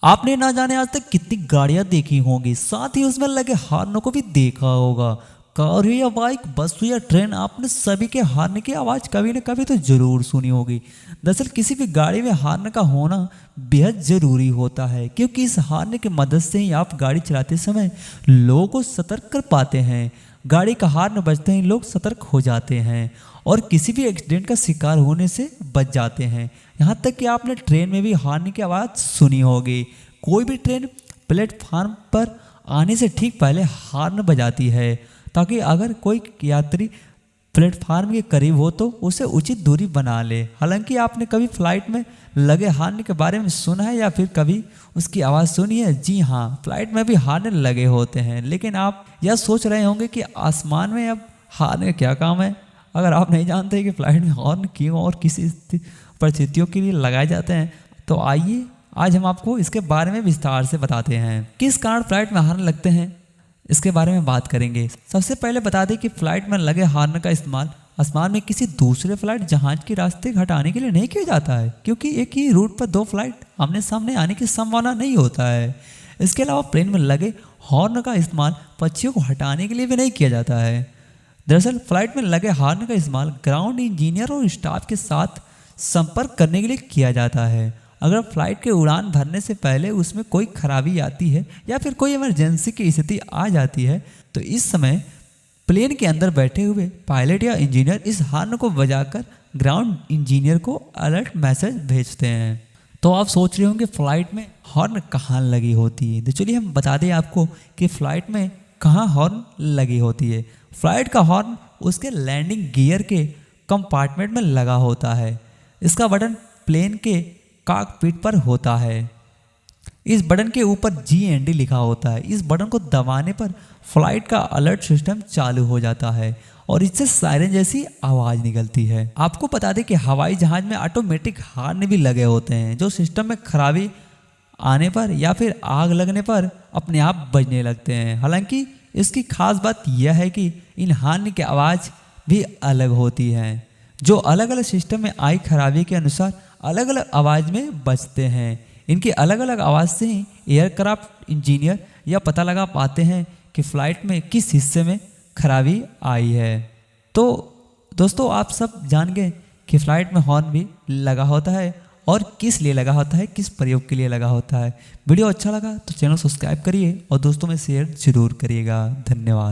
आपने ना जाने आज तक कितनी गाड़ियां देखी होंगी, साथ ही उसमें लगे हॉर्नों को भी देखा होगा। कार हो या बाइक, बस हो या ट्रेन, आपने सभी के हॉर्न की आवाज़ कभी न कभी तो जरूर सुनी होगी। दरअसल किसी भी गाड़ी में हॉर्न का होना बेहद ज़रूरी होता है, क्योंकि इस हॉर्न की मदद से ही आप गाड़ी चलाते समय लोगों को सतर्क कर पाते हैं। गाड़ी का हॉर्न बजते ही लोग सतर्क हो जाते हैं और किसी भी एक्सीडेंट का शिकार होने से बच जाते हैं। यहाँ तक कि आपने ट्रेन में भी हॉर्न की आवाज़ सुनी होगी। कोई भी ट्रेन प्लेटफार्म पर आने से ठीक पहले हॉर्न बजाती है, ताकि अगर कोई यात्री प्लेटफार्म के करीब हो तो उसे उचित दूरी बना ले। हालांकि आपने कभी फ्लाइट में लगे हॉर्न के बारे में सुना है या फिर कभी उसकी आवाज़ सुनी है? जी हाँ, फ्लाइट में भी हॉर्न लगे होते हैं। लेकिन आप यह सोच रहे होंगे कि आसमान में अब हॉर्न का क्या काम है। अगर आप नहीं जानते कि फ्लाइट में हॉर्न क्यों और किस परिस्थितियों के लिए लगाए जाते हैं, तो आइए आज हम आपको इसके बारे में विस्तार से बताते हैं। किस कारण फ्लाइट में हॉर्न लगते हैं, इसके बारे में बात करेंगे। सबसे पहले बता दें कि फ्लाइट में लगे हॉर्न का इस्तेमाल आसमान में किसी दूसरे फ्लाइट जहाज के रास्ते हटाने के लिए नहीं किया जाता है, क्योंकि एक ही रूट पर दो फ्लाइट आमने सामने आने की संभावना नहीं होता है। इसके अलावा प्लेन में लगे हॉर्न का इस्तेमाल पक्षियों को हटाने के लिए भी नहीं किया जाता है। दरअसल फ्लाइट में लगे हॉर्न का इस्तेमाल ग्राउंड इंजीनियर और स्टाफ के साथ संपर्क करने के लिए किया जाता है। अगर फ्लाइट के उड़ान भरने से पहले उसमें कोई खराबी आती है या फिर कोई इमरजेंसी की स्थिति आ जाती है, तो इस समय प्लेन के अंदर बैठे हुए पायलट या इंजीनियर इस हॉर्न को बजाकर ग्राउंड इंजीनियर को अलर्ट मैसेज भेजते हैं। तो आप सोच रहे होंगे फ्लाइट में हॉर्न कहाँ लगी होती है, तो चलिए हम बता दें आपको कि फ्लाइट में कहाँ हॉर्न लगी होती है। फ्लाइट का हॉर्न उसके लैंडिंग गियर के कंपार्टमेंट में लगा होता है। इसका बटन प्लेन के कॉकपिट पर होता है। इस बटन के ऊपर GND लिखा होता है। इस बटन को दबाने पर फ्लाइट का अलर्ट सिस्टम चालू हो जाता है और इससे सायरन जैसी आवाज़ निकलती है। आपको बता दें कि हवाई जहाज में ऑटोमेटिक हॉर्न भी लगे होते हैं, जो सिस्टम में खराबी आने पर या फिर आग लगने पर अपने आप बजने लगते हैं। हालांकि इसकी खास बात यह है कि इन हॉर्न की आवाज़ भी अलग होती है, जो अलग अलग सिस्टम में आई खराबी के अनुसार अलग अलग आवाज़ में बजते हैं। इनकी अलग अलग आवाज़ से ही एयरक्राफ्ट इंजीनियर यह पता लगा पाते हैं कि फ़्लाइट में किस हिस्से में खराबी आई है। तो दोस्तों, आप सब जान गए कि फ़्लाइट में हॉर्न भी लगा होता है और किस लिए लगा होता है, किस प्रयोग के लिए लगा होता है। वीडियो अच्छा लगा तो चैनल सब्सक्राइब करिए और दोस्तों में शेयर जरूर करिएगा। धन्यवाद।